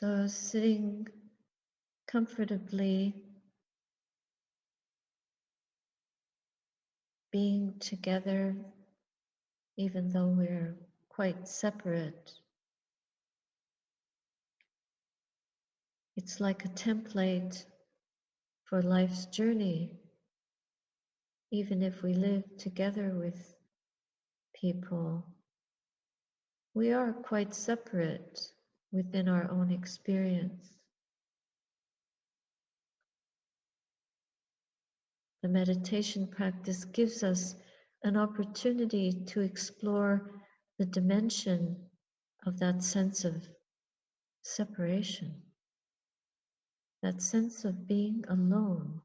So sitting comfortably, being together, even though we're quite separate. It's like a template for life's journey. Even if we live together with people, we are quite separate within our own experience. The meditation practice gives us an opportunity to explore the dimension of that sense of separation, that sense of being alone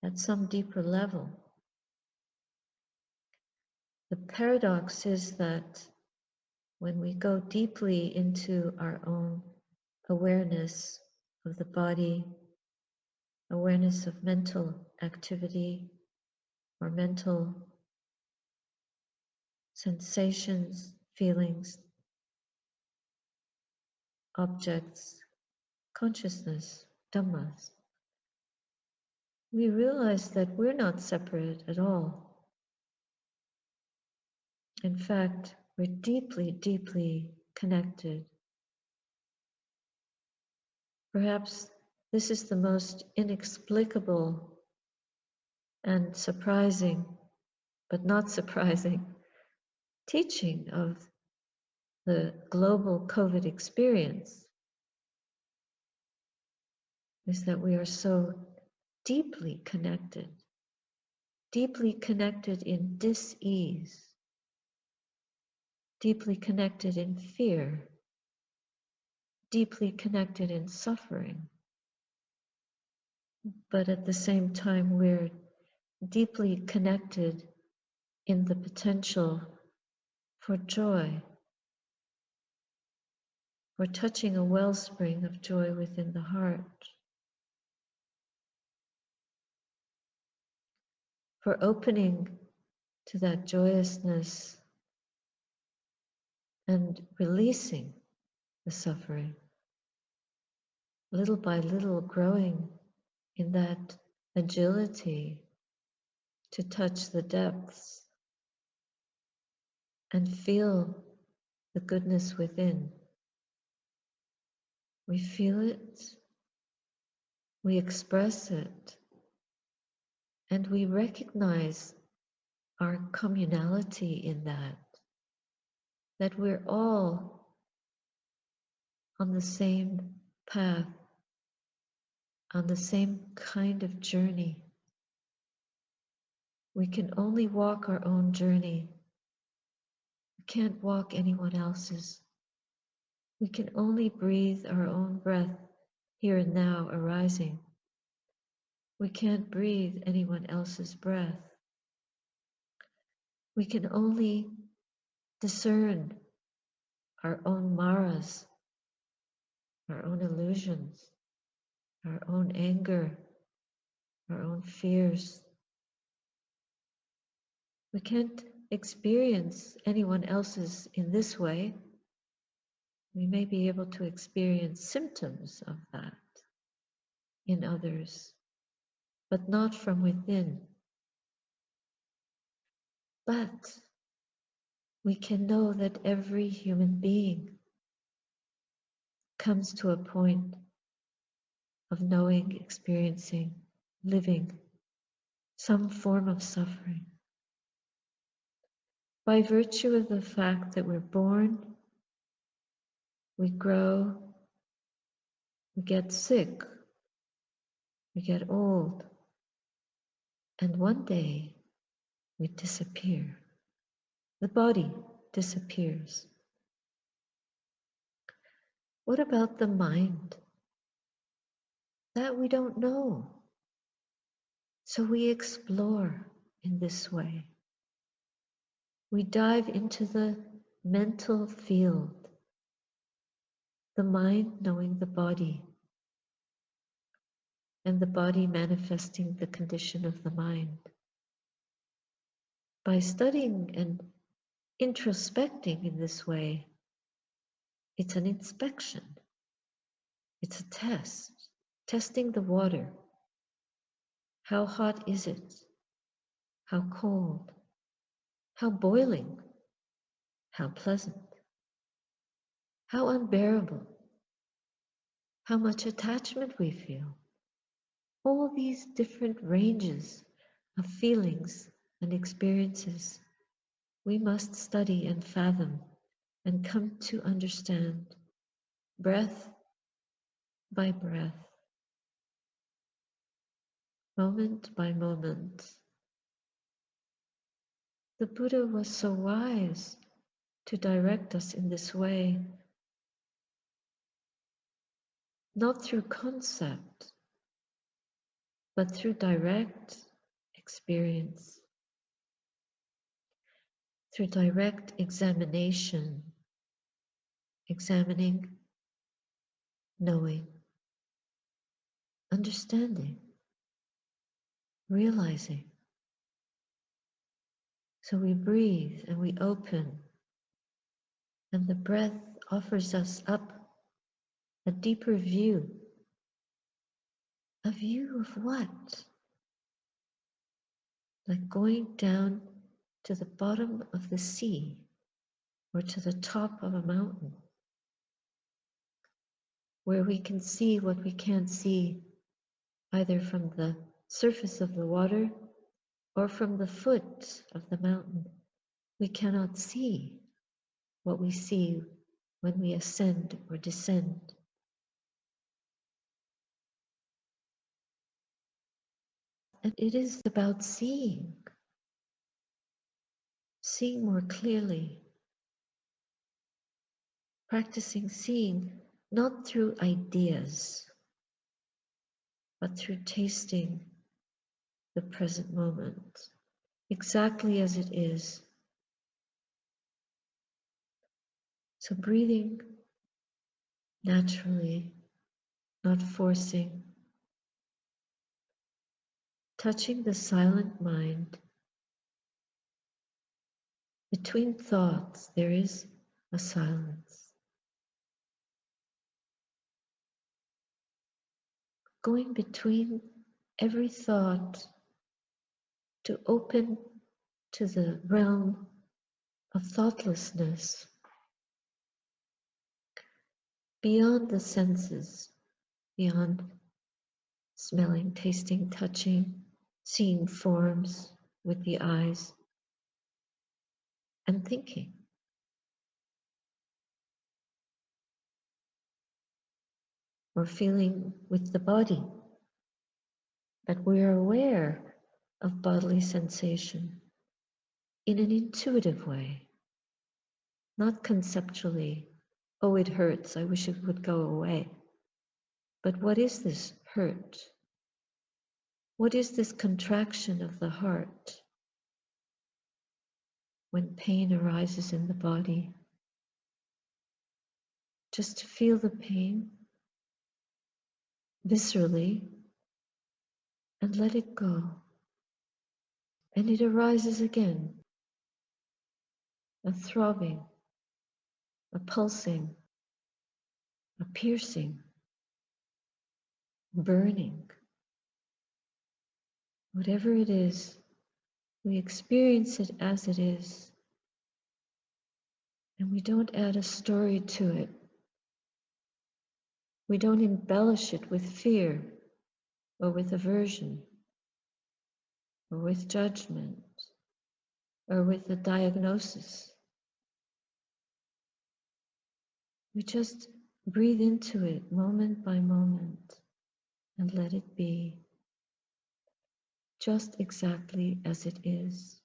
at some deeper level. The paradox is that when we go deeply into our own awareness of the body, awareness of mental activity or mental sensations, feelings, objects, consciousness, dhammas, we realize that we're not separate at all. In fact, we're deeply, deeply connected. Perhaps this is the most inexplicable and surprising, but not surprising, teaching of the global COVID experience, is that we are so deeply connected in dis-ease, deeply connected in fear, deeply connected in suffering. But at the same time, we're deeply connected in the potential for joy, for touching a wellspring of joy within the heart, for opening to that joyousness and releasing the suffering, little by little growing in that agility to touch the depths and feel the goodness within. We feel it, we express it, and we recognize our communality in that we're all on the same path, on the same kind of journey. We can only walk our own journey. We can't walk anyone else's. We can only breathe our own breath here and now arising. We can't breathe anyone else's breath. We can only discern our own maras, our own illusions, our own anger, our own fears. We can't experience anyone else's in this way. We may be able to experience symptoms of that in others, but not from within. But we can know that every human being comes to a point of knowing, experiencing, living some form of suffering. By virtue of the fact that we're born, we grow, we get sick, we get old, and one day we disappear. The body disappears. What about the mind? That we don't know. So we explore in this way. We dive into the mental field, the mind knowing the body, and the body manifesting the condition of the mind. By studying and introspecting in this way, it's an inspection. It's a test, testing the water. How hot is it? How cold? How boiling? How pleasant? How unbearable? How much attachment we feel. All these different ranges of feelings and experiences we must study and fathom and come to understand breath by breath, moment by moment. The Buddha was so wise to direct us in this way, not through concept, but through direct experience, through direct examination, examining, knowing, understanding, realizing. So we breathe and we open, and the breath offers us up a deeper view. A view of what? Like going down to the bottom of the sea or to the top of a mountain, where we can see what we can't see either from the surface of the water or from the foot of the mountain. We cannot see what we see when we ascend or descend. And it is about seeing more clearly, practicing seeing not through ideas, but through tasting the present moment, exactly as it is. So breathing naturally, not forcing, touching the silent mind. Between thoughts, there is a silence. Going between every thought to open to the realm of thoughtlessness, beyond the senses, beyond smelling, tasting, touching, seeing forms with the eyes, and thinking. Or feeling with the body, that we are aware of bodily sensation in an intuitive way, not conceptually, oh, it hurts, I wish it would go away. But what is this hurt? What is this contraction of the heart when pain arises in the body? Just to feel the pain viscerally and let it go. And it arises again, a throbbing, a pulsing, a piercing, burning. Whatever it is, we experience it as it is, and we don't add a story to it. We don't embellish it with fear or with aversion or with judgment or with a diagnosis. We just breathe into it moment by moment and let it be just exactly as it is.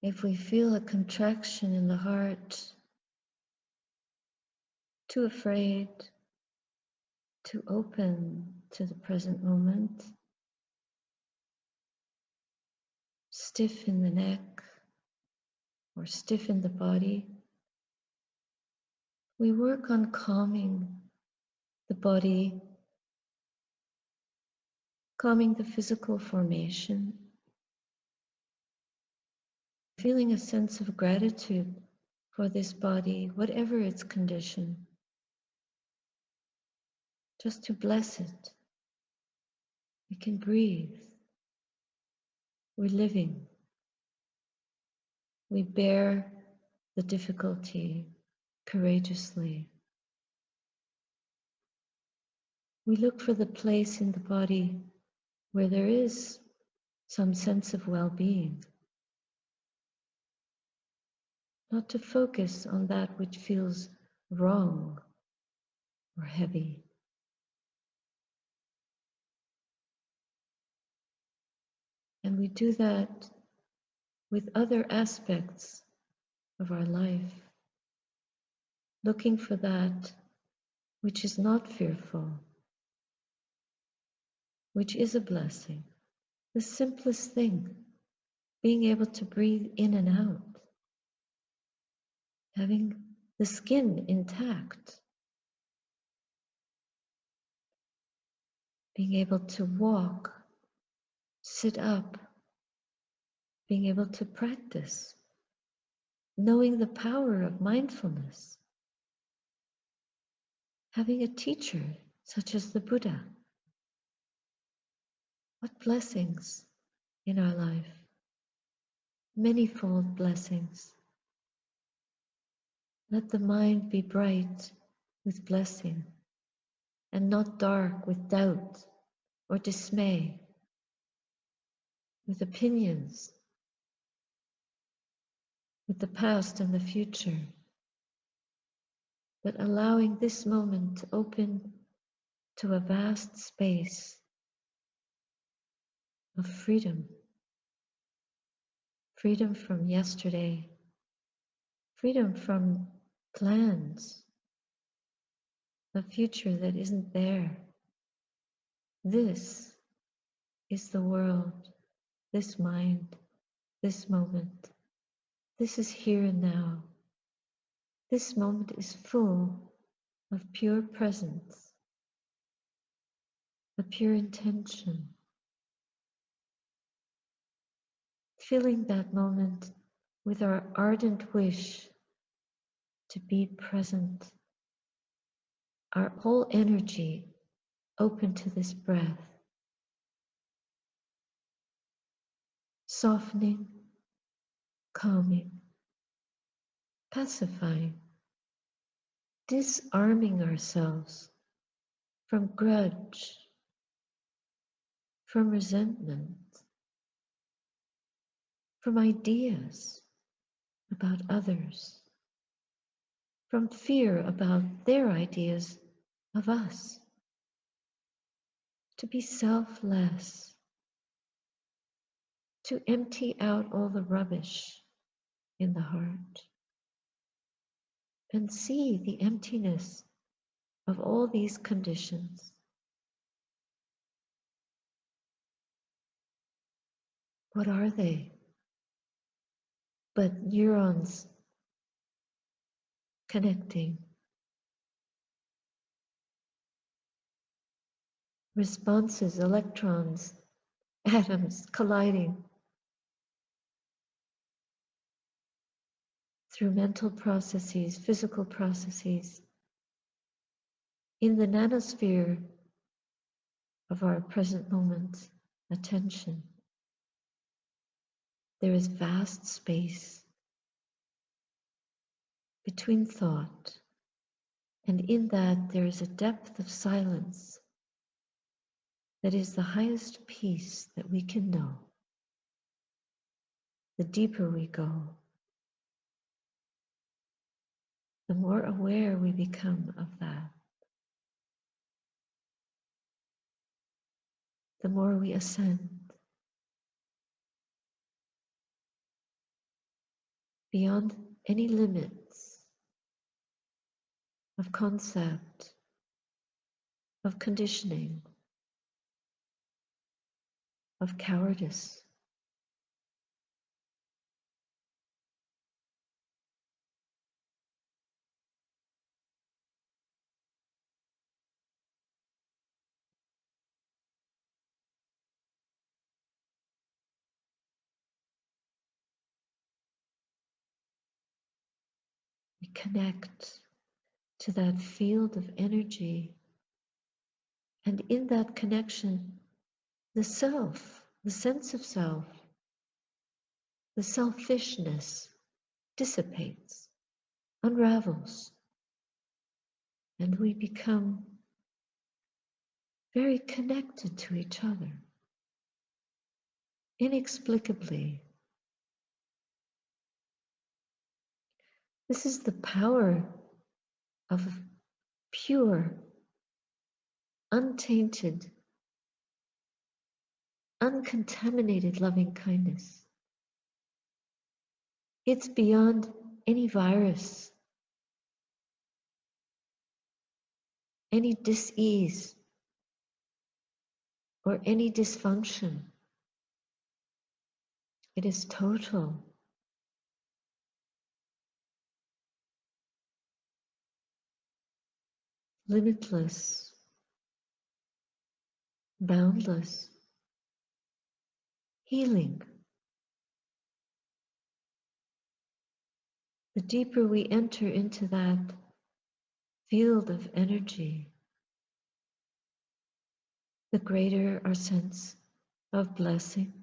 If we feel a contraction in the heart, too afraid to open to the present moment, stiff in the neck or stiff in the body, we work on calming the body, calming the physical formation, feeling a sense of gratitude for this body, whatever its condition, just to bless it. We can breathe. We're living. We bear the difficulty courageously. We look for the place in the body where there is some sense of well-being, not to focus on that which feels wrong or heavy. And we do that with other aspects of our life, looking for that which is not fearful, which is a blessing. The simplest thing, being able to breathe in and out, having the skin intact, being able to walk, sit up, being able to practice, knowing the power of mindfulness, having a teacher such as the Buddha. What blessings in our life, manyfold blessings. Let the mind be bright with blessing and not dark with doubt or dismay, with opinions, with the past and the future, but allowing this moment to open to a vast space of freedom. Freedom from yesterday, freedom from plans, a future that isn't there. This is the world, this mind, this moment. This is here and now. This moment is full of pure presence, a pure intention. Filling that moment with our ardent wish to be present, our whole energy open to this breath, softening, calming, pacifying, disarming ourselves from grudge, from resentment, from ideas about others, from fear about their ideas of us, to be selfless, to empty out all the rubbish in the heart and see the emptiness of all these conditions. What are they but neurons connecting, responses, electrons, atoms colliding through mental processes, physical processes, in the nanosphere of our present moment attention. There is vast space between thought, and in that there is a depth of silence that is the highest peace that we can know. The deeper we go, the more aware we become of that. The more we ascend beyond any limits of concept, of conditioning, of cowardice. connect to that field of energy. And in that connection, the self, the sense of self, the selfishness dissipates, unravels, and we become very connected to each other, inexplicably. This is the power of pure, untainted, uncontaminated loving kindness. It's beyond any virus, any dis-ease, or any dysfunction. It is total. Limitless, boundless, healing. The deeper we enter into that field of energy, the greater our sense of blessing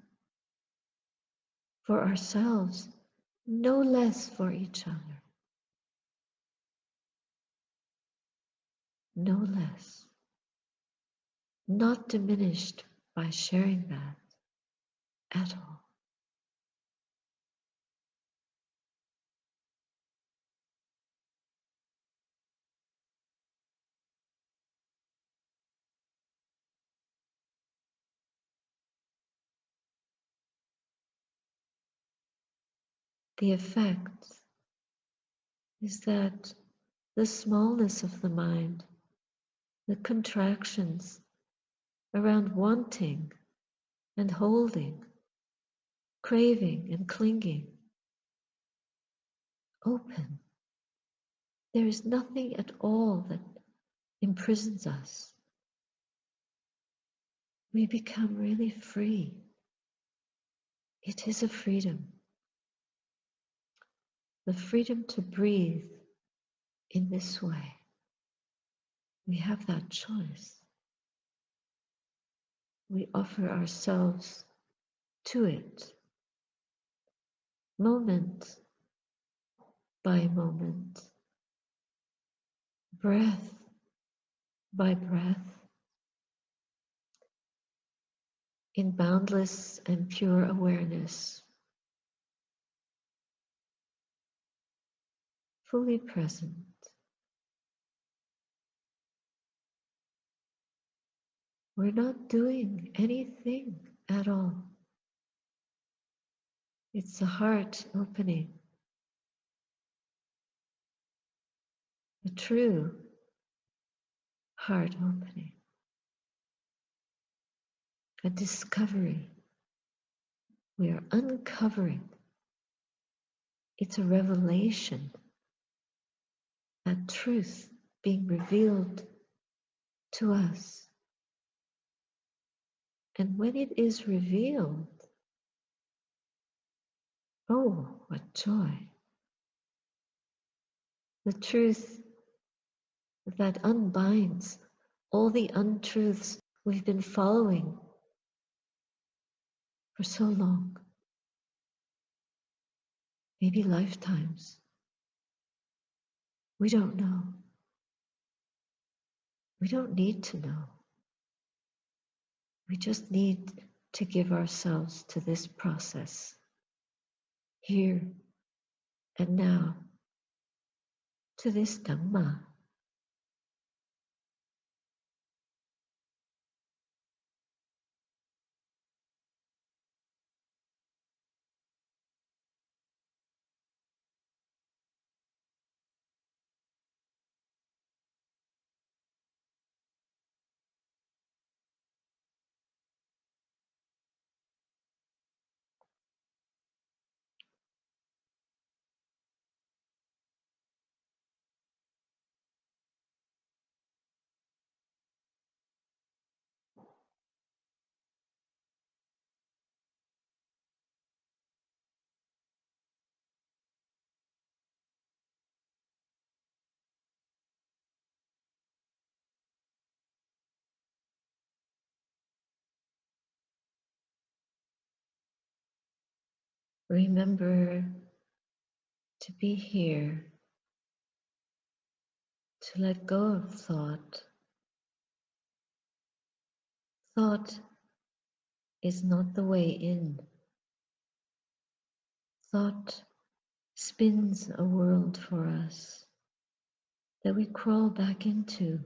for ourselves, no less for each other, no less, not diminished by sharing that at all. The effect is that the smallness of the mind, the contractions around wanting and holding, craving and clinging, open. There is nothing at all that imprisons us. We become really free. It is a freedom. The freedom to breathe in this way. We have that choice. We offer ourselves to it, moment by moment, breath by breath, in boundless and pure awareness, fully present. We're not doing anything at all. It's the heart opening, the true heart opening, a discovery. We are uncovering. It's a revelation, that truth being revealed to us. And when it is revealed, oh, what joy. The truth that unbinds all the untruths we've been following for so long, maybe lifetimes. We don't know. We don't need to know. We just need to give ourselves to this process, here and now, to this Dhamma. Remember to be here, to let go of thought. Thought is not the way in. Thought spins a world for us that we crawl back into,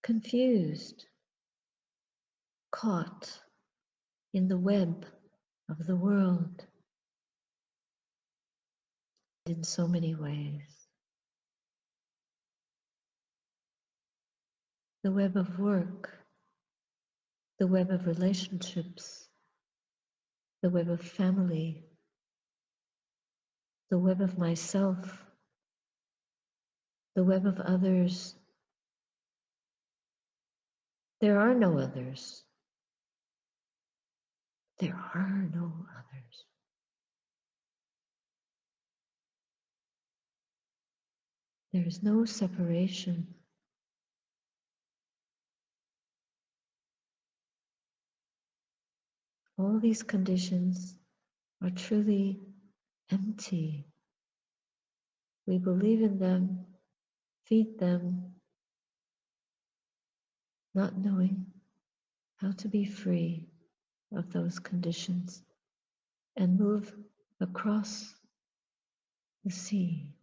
confused, caught in the web of the world in so many ways. The web of work, the web of relationships, the web of family, the web of myself, the web of others. There are no others. There are no others. There is no separation. All these conditions are truly empty. We believe in them, feed them, not knowing how to be free of those conditions and move across the sea,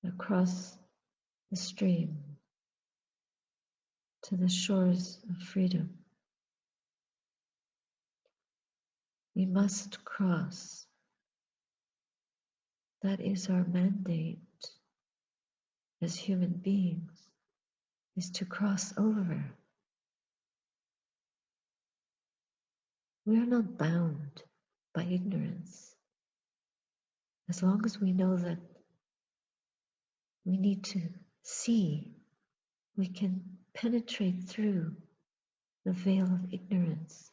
across the stream, to the shores of freedom. We must cross. That is our mandate as human beings, is to cross over. We are not bound by ignorance. As long as we know that we need to see, we can penetrate through the veil of ignorance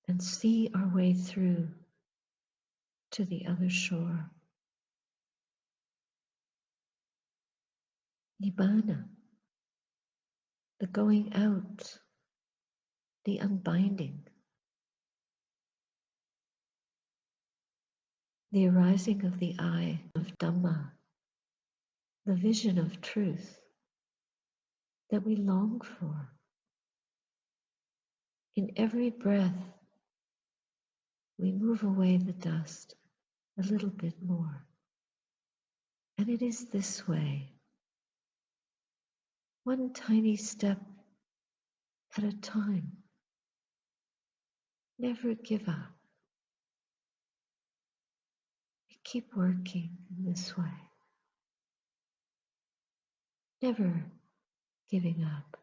and see our way through to the other shore. Nibbana, the going out, the unbinding, the arising of the eye of Dhamma, the vision of truth that we long for. In every breath, we move away the dust a little bit more. And it is this way, one tiny step at a time. Never give up. We keep working in this way. Never giving up.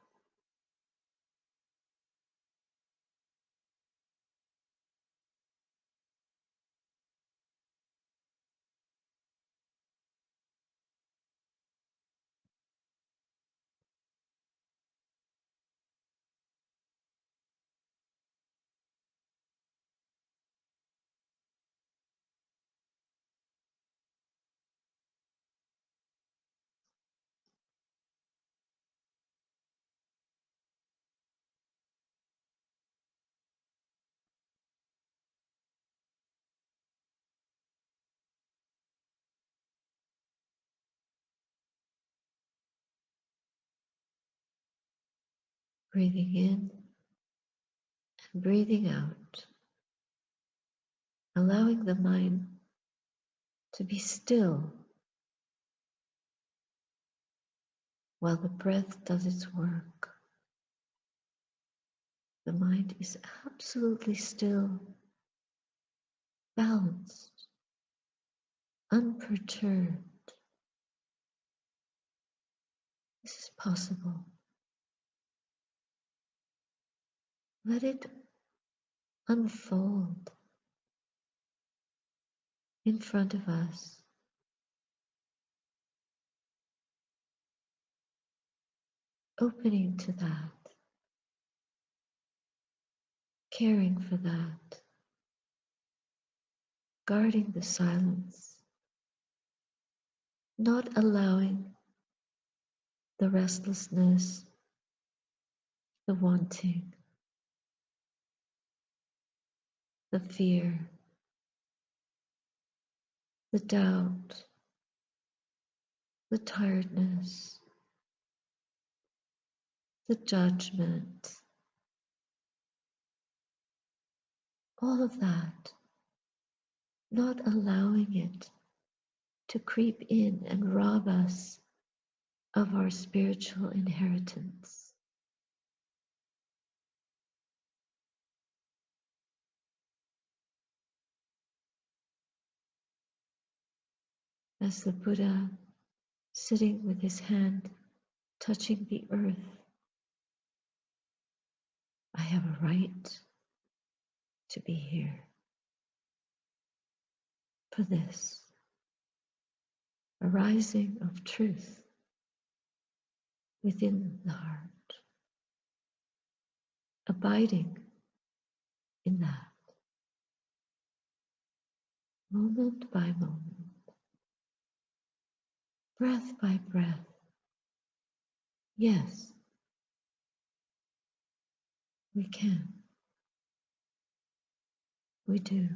Breathing in and breathing out, allowing the mind to be still while the breath does its work. The mind is absolutely still, balanced, unperturbed. This is possible. Let it unfold in front of us. Opening to that, caring for that, guarding the silence, not allowing the restlessness, the wanting, the fear, the doubt, the tiredness, the judgment, all of that, not allowing it to creep in and rob us of our spiritual inheritance. As the Buddha, sitting with his hand touching the earth, I have a right to be here for this arising of truth within the heart, abiding in that, moment by moment, breath by breath. Yes, we can. We do.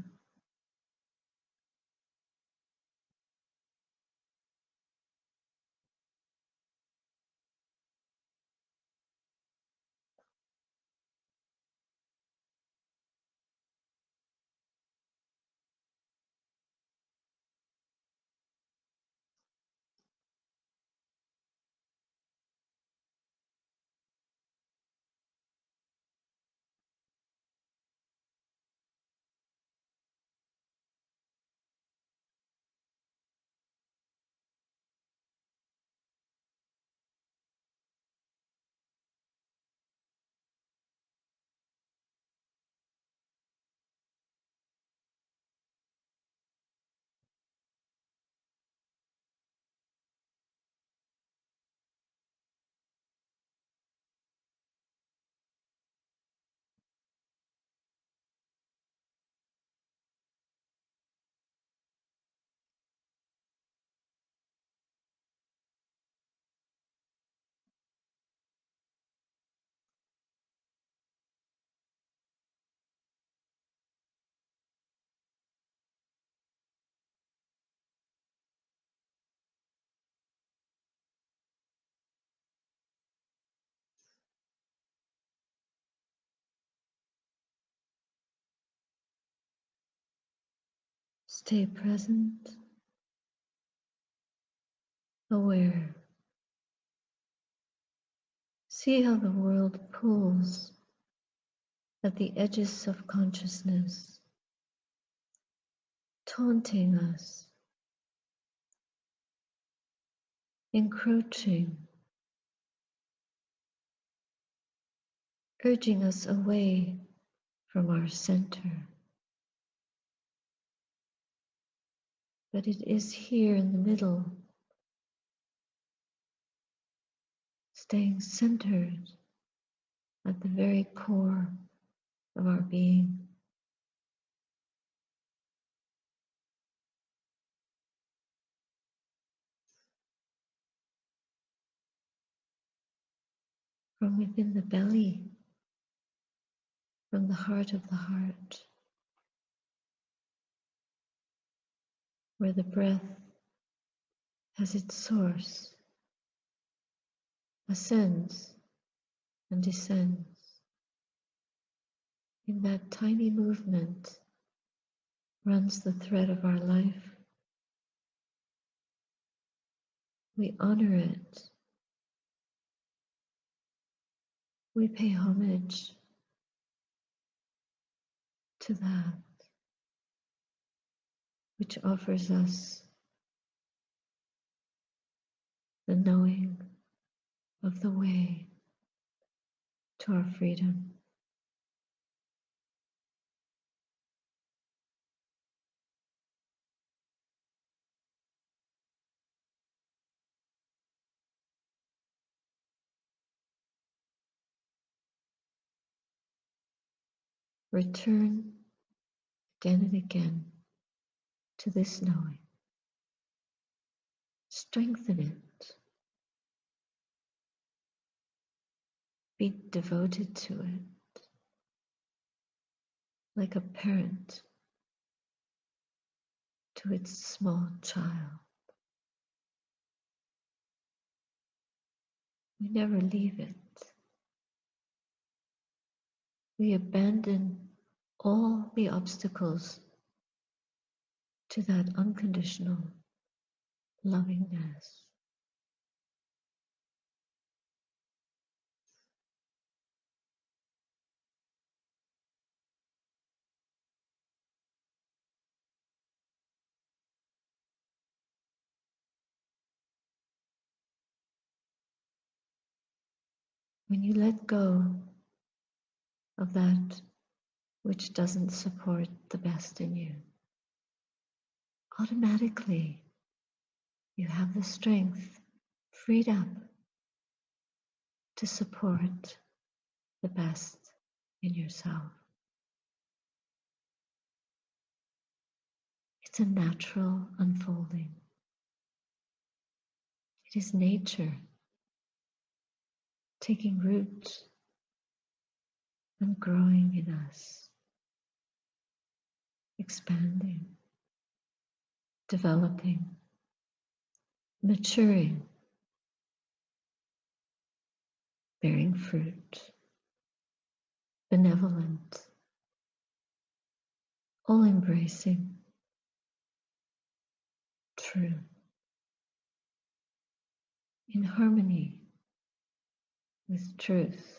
Stay present, aware. See how the world pulls at the edges of consciousness, taunting us, encroaching, urging us away from our center. But it is here in the middle, staying centered at the very core of our being. From within the belly, from the heart of the heart, where the breath has its source, ascends and descends. In that tiny movement runs the thread of our life. We honor it. We pay homage to that which offers us the knowing of the way to our freedom. Return again and again to this knowing. Strengthen it. Be devoted to it. like a parent to its small child. We never leave it. We abandon all the obstacles to that unconditional lovingness. When you let go of that which doesn't support the best in you, automatically you have the strength freed up to support the best in yourself. It's a natural unfolding. It is nature taking root and growing in us, expanding, developing, maturing, bearing fruit, benevolent, all embracing, true, in harmony with truth.